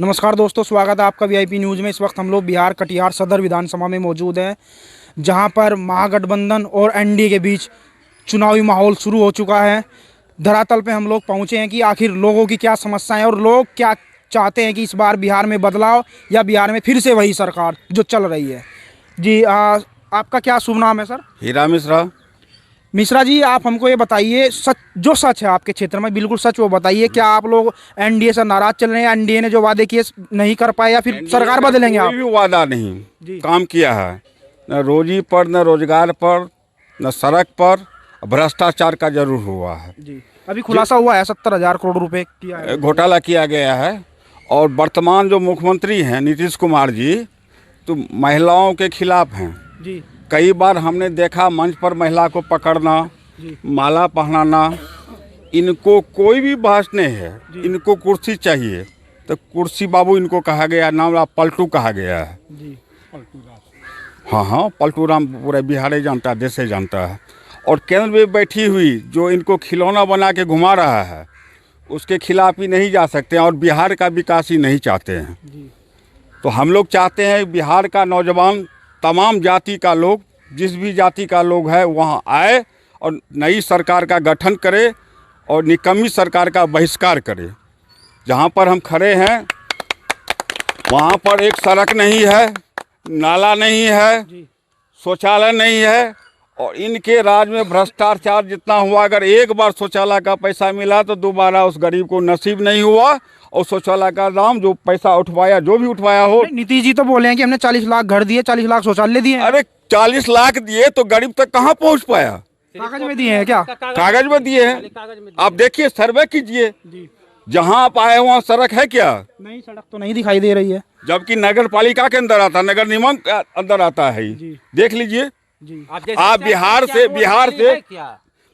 नमस्कार दोस्तों, स्वागत है आपका वीआईपी न्यूज़ में। इस वक्त हम लोग बिहार कटिहार सदर विधानसभा में मौजूद हैं, जहां पर महागठबंधन और एनडीए के बीच चुनावी माहौल शुरू हो चुका है। धरातल पे हम लोग पहुंचे हैं कि आखिर लोगों की क्या समस्याएं और लोग क्या चाहते हैं कि इस बार बिहार में बदलाव या बिहार में फिर से वही सरकार जो चल रही है। जी आपका क्या शुभ नाम है सर? हीरा मिश्रा। मिश्रा जी, आप हमको ये बताइए, सच जो सच है आपके क्षेत्र में, बिल्कुल सच वो बताइए। क्या आप लोग एनडीए से नाराज चल रहे हैं? एनडीए ने जो वादे किए नहीं कर पाए या फिर सरकार बदलेंगे आप? कोई भी वादा नहीं काम किया है, न रोजी पर, न रोजगार पर, न सड़क पर। भ्रष्टाचार का जरूर हुआ है जी। अभी खुलासा हुआ है 70,000 करोड़ रुपए किया है, घोटाला किया गया है। और वर्तमान जो मुख्यमंत्री हैं नीतीश कुमार जी, तो महिलाओं के खिलाफ हैं जी। कई बार हमने देखा मंच पर महिला को पकड़ना, माला पहनाना। इनको कोई भी बहस नहीं है, इनको कुर्सी चाहिए तो कुर्सी बाबू इनको कहा गया, नाम पलटू कहा गया है जी। हाँ, पलटू राम पूरे बिहार जानता है, देश से जानता है। और केंद्र में बैठी हुई जो इनको खिलौना बना के घुमा रहा है, उसके खिलाफ ही नहीं जा सकते हैं और बिहार का विकास ही नहीं चाहते हैं। तो हम लोग चाहते हैं बिहार का नौजवान, तमाम जाति का लोग, जिस भी जाति का लोग है वहाँ आए और नई सरकार का गठन करे और निकम्मी सरकार का बहिष्कार करे। जहाँ पर हम खड़े हैं वहाँ पर एक सड़क नहीं है, नाला नहीं है, शौचालय नहीं है। और इनके राज में भ्रष्टाचार जितना हुआ, अगर एक बार शौचालय का पैसा मिला तो दोबारा उस गरीब को नसीब नहीं हुआ। और शौचालय का दाम जो पैसा उठवाया, जो भी उठवाया हो। नीतीश जी तो बोले हैं कि हमने 40 लाख घर दिए, 40 लाख शौचालय दिए। अरे 40 लाख दिए तो गरीब तक कहाँ पहुँच पाया? कागज में दिए हैं क्या? कागज में दिए हैं। आप देखिए, सर्वे कीजिए, जहाँ आप आए वहाँ सड़क है क्या? नहीं, सड़क तो नहीं दिखाई दे रही है। जबकि नगर पालिका के अंदर आता, नगर निगम के अंदर आता है। देख लीजिए आप,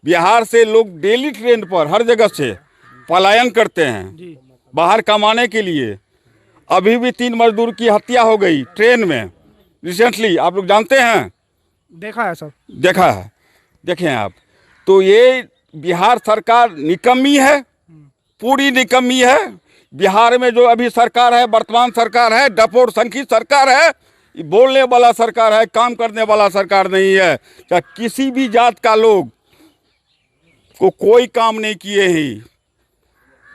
बिहार से लोग डेली ट्रेन पर हर जगह से पलायन करते हैं बाहर कमाने के लिए। अभी भी 3 मजदूर की हत्या हो गई ट्रेन में रिसेंटली, आप लोग जानते हैं? देखा है सर, देखा है। देखें आप, तो ये बिहार सरकार निकम्मी है, पूरी निकम्मी है। बिहार में जो अभी सरकार है, वर्तमान सरकार है, डपोर संखी सरकार है, बोलने वाला सरकार है, काम करने वाला सरकार नहीं है। क्या किसी भी जात का लोग को कोई काम नहीं किए हैं।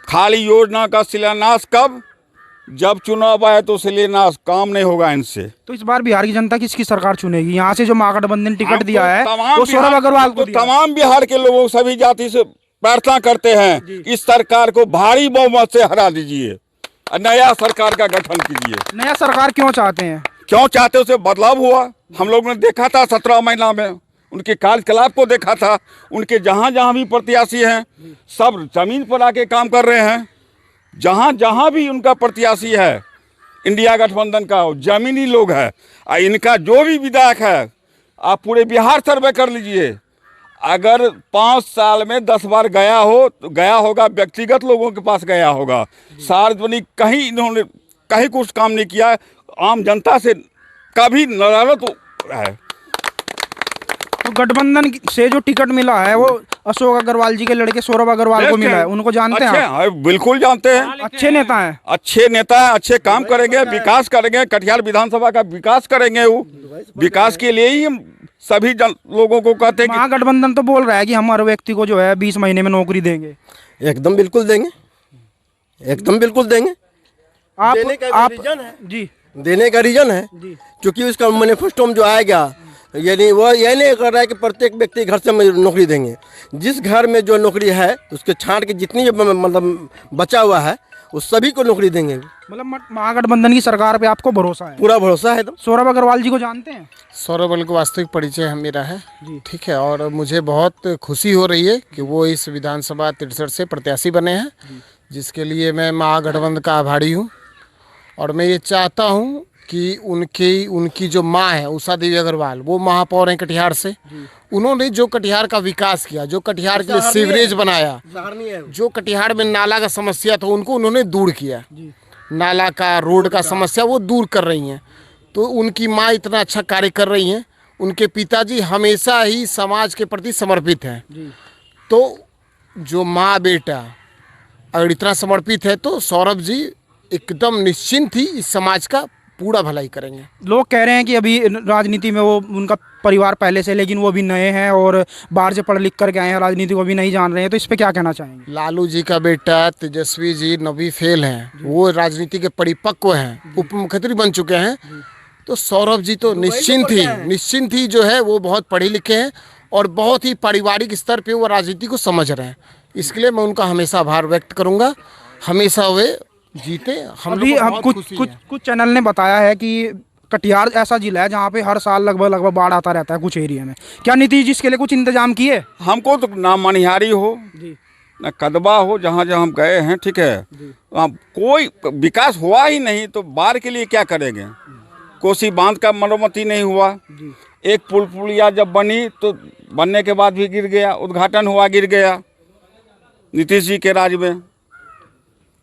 खाली योजना का शिलान्यास कब? जब चुनाव आए तो शिलान्यास, काम नहीं होगा इनसे। तो इस बार बिहार की जनता किसकी सरकार चुनेगी? यहाँ से जो महागठबंधन टिकट दिया है वो सौरभ अग्रवाल को दिया। तमाम बिहार के लोगों, सभी जाति से प्रार्थना करते हैं इस सरकार को भारी बहुमत से हरा दीजिए और नया सरकार का गठन कीजिए। नया सरकार क्यों चाहते हैं? क्यों चाहते? उसे बदलाव हुआ, हम लोग ने देखा था 17 महीना में, उनके कार्यकलाप को देखा था। उनके जहाँ जहाँ भी प्रत्याशी हैं सब जमीन पर आके काम कर रहे हैं। जहाँ जहाँ भी उनका प्रत्याशी है इंडिया गठबंधन का, जमीनी लोग है। इनका जो भी विधायक है, आप पूरे बिहार सर्वे कर लीजिए, अगर 5 साल में 10 बार गया हो तो गया होगा, व्यक्तिगत लोगों के पास गया होगा। सार्वजनिक कहीं इन्होंने कहीं कुछ काम नहीं किया। आम जनता से कभी नाराज तो है। तो गठबंधन से जो टिकट मिला है वो अशोक अग्रवाल जी के लड़के सौरभ अग्रवाल को मिला है, उनको जानते हैं आप? बिल्कुल जानते हैं। अच्छे नेता हैं, अच्छे नेता हैं, अच्छे काम करेंगे, विकास करेंगे, कटिहार विधानसभा का विकास करेंगे। वो विकास के लिए ही सभी लोगों को कहते हैं। महागठबंधन तो बोल रहा है कि हम हर व्यक्ति को जो है 20 महीने में नौकरी देंगे। एकदम बिल्कुल देंगे, एकदम बिल्कुल देंगे। आप रीजन है जी, देने का रीजन है क्योंकि उसका मैनिफेस्टो में जो आएगा, यानी वो ये नहीं कर रहा है कि प्रत्येक व्यक्ति घर से नौकरी देंगे। जिस घर में जो नौकरी है उसके छांट के जितनी मतलब बचा हुआ है उस सभी को नौकरी देंगे। मतलब महागठबंधन की सरकार पे आपको भरोसा है? पूरा भरोसा है। सौरभ अग्रवाल जी को जानते हैं? सौरभ अग्रवाल को वास्तविक परिचय मेरा है, ठीक है। और मुझे बहुत खुशी हो रही है कि वो इस विधानसभा 63 से प्रत्याशी बने हैं, जिसके लिए मैं महागठबंधन का आभारी हूँ। और मैं ये चाहता हूँ कि उनकी जो माँ है उषा देवी अग्रवाल, वो महापौर हैं कटिहार से। उन्होंने जो कटिहार का विकास किया, जो कटिहार के लिए सीवरेज बनाया, जो कटिहार में नाला का समस्या था उनको उन्होंने दूर किया। नाला का, रोड का समस्या वो दूर कर रही हैं। तो उनकी माँ इतना अच्छा कार्य कर रही हैं। उनके पिताजी हमेशा ही समाज के प्रति समर्पित हैं। तो जो माँ बेटा अगर इतना समर्पित है तो सौरभ जी एकदम निश्चिंत ही इस समाज का पूरा भलाई करेंगे। लोग कह रहे हैं कि अभी राजनीति में वो उनका परिवार पहले से, लेकिन वो अभी नए हैं और बाहर से पढ़ लिख करके आए हैं, राजनीति को अभी नहीं जान रहे हैं, तो इस पे क्या कहना चाहेंगे? लालू जी का बेटा तेजस्वी जी नवी फेल हैं, वो राजनीति के परिपक्व हैं, उप मुख्यमंत्री बन चुके हैं। तो सौरभ जी तो निश्चिंत ही जो है वो बहुत पढ़े लिखे हैं और बहुत ही पारिवारिक स्तर पे वो राजनीति को समझ रहे हैं। इसके लिए मैं उनका हमेशा आभार व्यक्त करूंगा। हमेशा वे जीते। अभी हम कुछ चैनल ने बताया है कि कटिहार ऐसा जिला है जहाँ पे हर साल लगभग बाढ़ आता रहता है कुछ एरिया में। क्या नीतीश जी इसके लिए कुछ इंतजाम किए? हमको तो ना मनिहारी हो जी, ना कदबा हो, जहाँ जहाँ हम गए हैं, ठीक है, वहाँ कोई विकास हुआ ही नहीं, तो बाढ़ के लिए क्या करेंगे? कोसी बांध का मरम्मती नहीं हुआ। एक पुलिया जब बनी तो बनने के बाद भी गिर गया, उद्घाटन हुआ गिर गया नीतीश जी के राज में।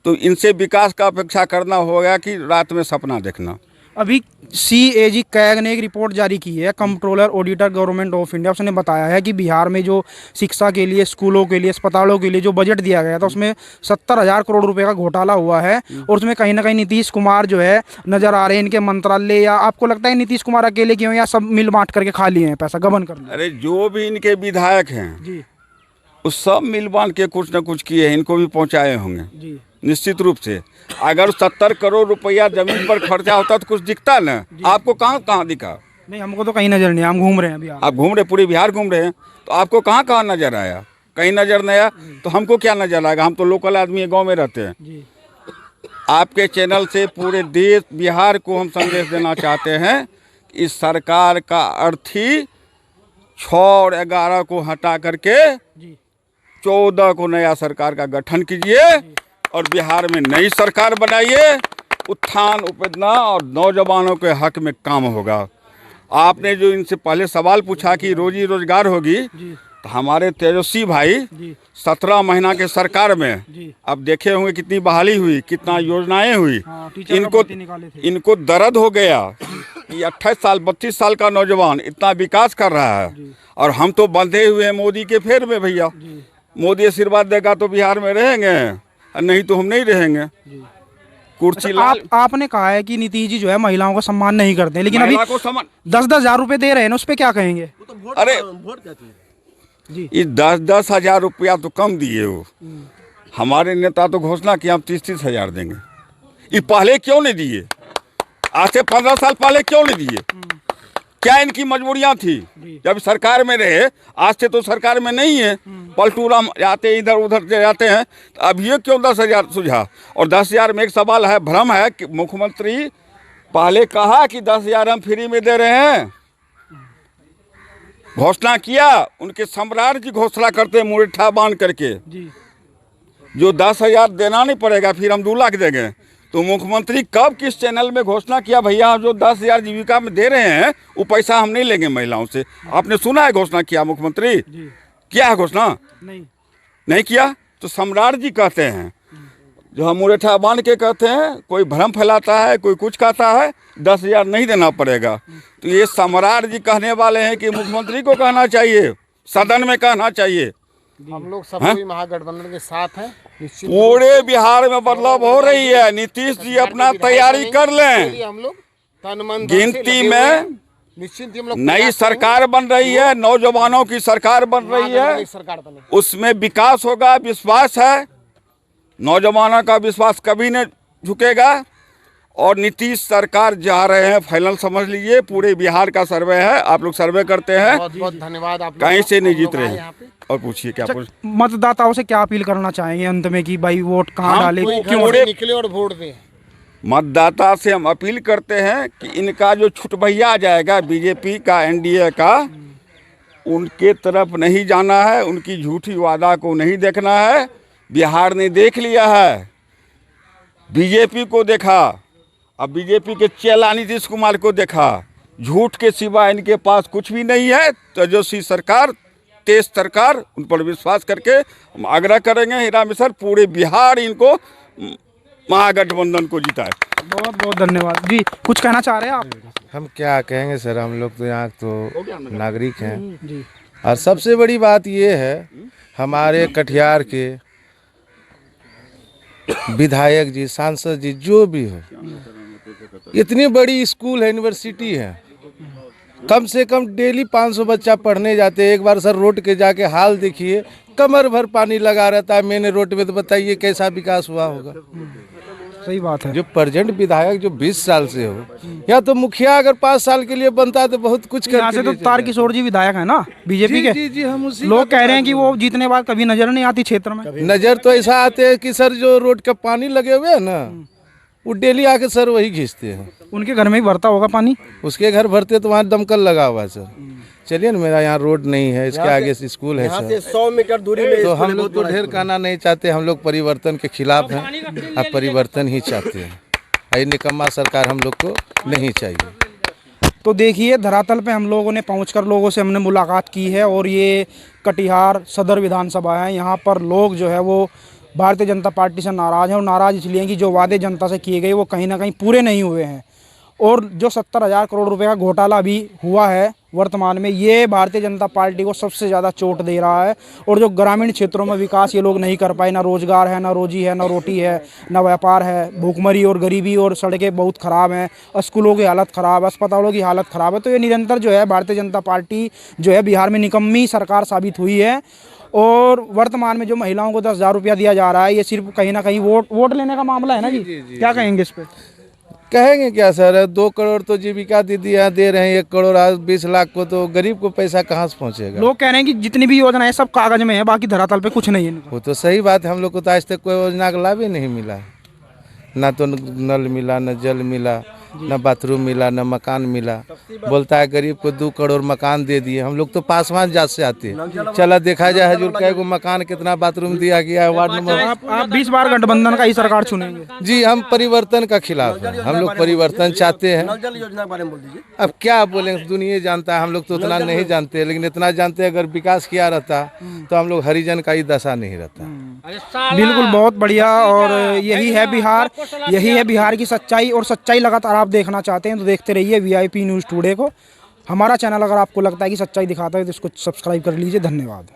तो इनसे विकास का अपेक्षा करना होगा कि रात में सपना देखना। अभी CAG कैग ने एक रिपोर्ट जारी की है, controller auditor government of India. उसने बताया है कि बिहार में जो शिक्षा के लिए, स्कूलों के लिए, अस्पतालों के लिए जो बजट दिया गया था उसमें 70,000 करोड़ रुपए का घोटाला हुआ है और उसमें कहीं ना कहीं नीतीश कुमार जो है नजर आ रहे हैं, इनके मंत्रालय। या आपको लगता है नीतीश कुमार अकेले क्यों, या सब मिल बांट करके खा लिए हैं, पैसा गबन कर लिया? अरे जो भी इनके विधायक हैं जी, उस सब मिल बांध के कुछ न कुछ किए हैं, इनको भी पहुंचाए होंगे जी, निश्चित रूप से। अगर 70 करोड़ रुपया जमीन पर खर्चा होता तो कुछ दिखता ना? आपको कहाँ दिखा? नहीं, हमको तो कहीं नजर नहीं, हम घूम रहे हैं अभी। आप घूम रहे, पूरे बिहार घूम रहे हैं, तो आपको कहाँ नजर आया? कहीं नजर नहीं आया तो हमको क्या नजर आएगा? हम तो लोकल आदमी गांव में रहते हैं। जी, आपके चैनल से पूरे देश बिहार को हम संदेश देना चाहते हैं कि इस सरकार का अर्थ ही 6 और 11 को हटा करके जी, 14 को नया सरकार का गठन कीजिए और बिहार में नई सरकार बनाइए। उत्थान उपजना और नौजवानों के हक में काम होगा। आपने जो इनसे पहले सवाल पूछा कि रोजी रोजगार होगी, तो हमारे तेजस्वी भाई 17 महीना के सरकार में अब देखे होंगे कितनी बहाली हुई, कितना योजनाएं हुई। इनको दर्द हो गया कि 28 साल 32 साल का नौजवान इतना विकास कर रहा है और हम तो बंधे हुए हैं मोदी के फेर में। भैया मोदी आशीर्वाद देगा तो बिहार में रहेंगे, नहीं तो हम नहीं रहेंगे। कुर्सी आपने कहा है कि नीतीश जी जो है महिलाओं का सम्मान नहीं करते, लेकिन अभी 10-10 हजार रुपए दे रहे हैं, उस पे क्या कहेंगे? अरे ये 10-10 हजार रुपया तो कम दिए हो। हमारे नेता तो घोषणा किया हम 30-30 हजार देंगे। ये पहले क्यों नहीं दिए? आज से 15 साल पहले क्यों नहीं दिए? क्या इनकी मजबूरियां थी? जब सरकार में रहे, आज से तो सरकार में नहीं है, पलटूरा जाते इधर उधर जाते हैं, तो अब ये क्यों 10 हजार सुझा? और 10 हजार में एक सवाल है, भ्रम है कि मुख्यमंत्री पहले कहा कि 10 हजार हम फ्री में दे रहे हैं, घोषणा किया। उनके सम्राट जी घोषणा करते मुरेठा बांध करके जो 10 हजार देना नहीं पड़ेगा, फिर हम 2 लाख देंगे। तो मुख्यमंत्री कब किस चैनल में घोषणा किया भैया जो 10 हजार जीविका में दे रहे हैं वो पैसा हम नहीं लेंगे महिलाओं से? आपने सुना है घोषणा किया मुख्यमंत्री? क्या है घोषणा? नहीं किया। तो सम्राट जी कहते हैं, जो हम मुरेठा बांध के कहते हैं, कोई भ्रम फैलाता है, कोई कुछ कहता है 10 हजार नहीं देना पड़ेगा। तो ये सम्राट जी कहने वाले हैं कि मुख्यमंत्री को कहना चाहिए, सदन में कहना चाहिए। हम लोग सभी महागठबंधन के साथ हैं। पूरे बिहार में बदलाव हो रही है। नीतीश जी अपना तैयारी कर लें। हम लोग तन मन गिनती में निश्चिंत हम लोग नई सरकार बन रही है, नौजवानों की सरकार बन रही है, उसमें विकास होगा, विश्वास है। नौजवानों का विश्वास कभी नहीं झुकेगा। और नीतीश सरकार जा रहे हैं, फाइनल समझ लीजिए। पूरे बिहार का सर्वे है, आप लोग सर्वे करते हैं। बहुत बहुत धन्यवाद। आप कहीं से नहीं जीत रहे हैं। और पूछिए क्या पूछ मतदाताओं से क्या अपील करना चाहेंगे अंत में कि भाई वोट कहाँ डाले, क्यों निकले और वोट दें? मतदाता से हम अपील करते हैं कि इनका जो छुटभैया जाएगा बीजेपी का, एनडीए का, उनके तरफ नहीं जाना है, उनकी झूठी वादा को नहीं देखना है। बिहार ने देख लिया है, बीजेपी को देखा, अब बीजेपी के चेला नीतीश कुमार को देखा। झूठ के सिवा इनके पास कुछ भी नहीं है। तेजस्वी सरकार, तेज सरकार, उन पर विश्वास करके हम आग्रह करेंगे हीरा मिसर पूरे बिहार इनको महागठबंधन को जिताए। बहुत बहुत धन्यवाद जी। कुछ कहना चाह रहे हैं आप? हम क्या कहेंगे सर, हम लोग तो यहाँ तो नागरिक हैं। और सबसे बड़ी बात ये है, हमारे कटिहार के विधायक जी, सांसद जी, जो भी हो, इतनी बड़ी स्कूल है, यूनिवर्सिटी है, कम से कम डेली 500 बच्चा पढ़ने जाते हैं। एक बार सर रोड के जाके हाल देखिए, कमर भर पानी लगा रहता है मेन रोड में, तो बताइए कैसा विकास हुआ होगा। सही बात है। जो प्रेजेंट विधायक जो 20 साल से हो, या तो मुखिया अगर 5 साल के लिए बनता है तो बहुत कुछ यहाँ से तो तारकिशोर जी विधायक है ना बीजेपी के। जी, हम उसी लोग कह रहे हैं कि वो जीतने बाद कभी नजर नहीं आती क्षेत्र में। नजर तो ऐसा आते हैं कि सर जो रोड का पानी लगे हुए है ना, वो डेली आके सर वही खींचते हैं। उनके घर में ही भरता होगा पानी। उसके घर भरते तो वहाँ दमकल लगा हुआ है सर। चलिए ना, मेरा यहाँ रोड नहीं है, इसके आगे से स्कूल है यहाँ सर। से 100 मीटर दूरी में तो स्कूल हम है, लोग तो ढेर कहना नहीं चाहते, हम लोग परिवर्तन के खिलाफ हैं। अब परिवर्तन ही चाहते हैं, ये निकम्मा सरकार हम लोग को नहीं चाहिए। तो देखिए धरातल पे हम लोगों ने पहुंचकर लोगों से हमने मुलाकात की है और ये कटिहार सदर विधानसभा है। यहाँ पर लोग जो है वो भारतीय जनता पार्टी से नाराज़ हैं, और नाराज़ इसलिए कि जो वादे जनता से किए गए वो कहीं ना कहीं पूरे नहीं हुए हैं। और जो 70,000 करोड़ रुपए का घोटाला भी हुआ है वर्तमान में, ये भारतीय जनता पार्टी को सबसे ज़्यादा चोट दे रहा है। और जो ग्रामीण क्षेत्रों में विकास ये लोग नहीं कर पाए, ना रोजगार है, ना रोजी है, ना रोटी है, ना व्यापार है, भूखमरी और गरीबी और सड़कें बहुत ख़राब हैं, स्कूलों की हालत ख़राब, अस्पतालों की हालत ख़राब है। तो ये निरंतर जो है भारतीय जनता पार्टी जो है बिहार में निकम्मी सरकार साबित हुई है। और वर्तमान में जो महिलाओं को 10,000 रुपया दिया जा रहा है, ये सिर्फ कहीं ना कहीं वोट लेने का मामला है ना जी। क्या कहेंगे इस पे? कहेंगे क्या सर, 2 करोड़ तो जीविका दीदी यहाँ दे रहे हैं, 1 करोड़ आज 20 लाख को, तो गरीब को पैसा कहाँ से पहुँचेगा। लोग कह रहे हैं कि जितनी भी योजना है सब कागज में है, बाकी धरातल पे कुछ नहीं है इनका। वो तो सही बात है, हम लोग को तो आज तक कोई योजना का लाभ ही नहीं मिला, ना तो नल मिला, न जल मिला, न बाथरूम मिला, न मकान मिला। बोलता है गरीब को 2 करोड़ मकान दे दिए। हम लोग तो पासवान जात से आते हैं, चला देखा जाए हजूर कै को मकान कितना बाथरूम दिया गया है वार्ड नंबर। आप 20 बार गठबंधन का ही सरकार चुनेंगे? जी, हम परिवर्तन का खिलाफ हैं, हम लोग परिवर्तन चाहते हैं। जल योजना के बारे में बोल दीजिए। अब क्या बोलेंगे, दुनिया जानता है, हम लोग तो उतना नहीं जानते, लेकिन इतना जानते हैं अगर विकास किया रहता तो हम लोग हरिजन का ही दशा नहीं रहता। बिल्कुल, बहुत बढ़िया। और यही है बिहार, यही है बिहार की सच्चाई। और सच्चाई लगातार आप देखना चाहते हैं तो देखते रहिए VIP न्यूज़ टुडे को। हमारा चैनल अगर आपको लगता है कि सच्चाई दिखाता है तो इसको सब्सक्राइब कर लीजिए। धन्यवाद।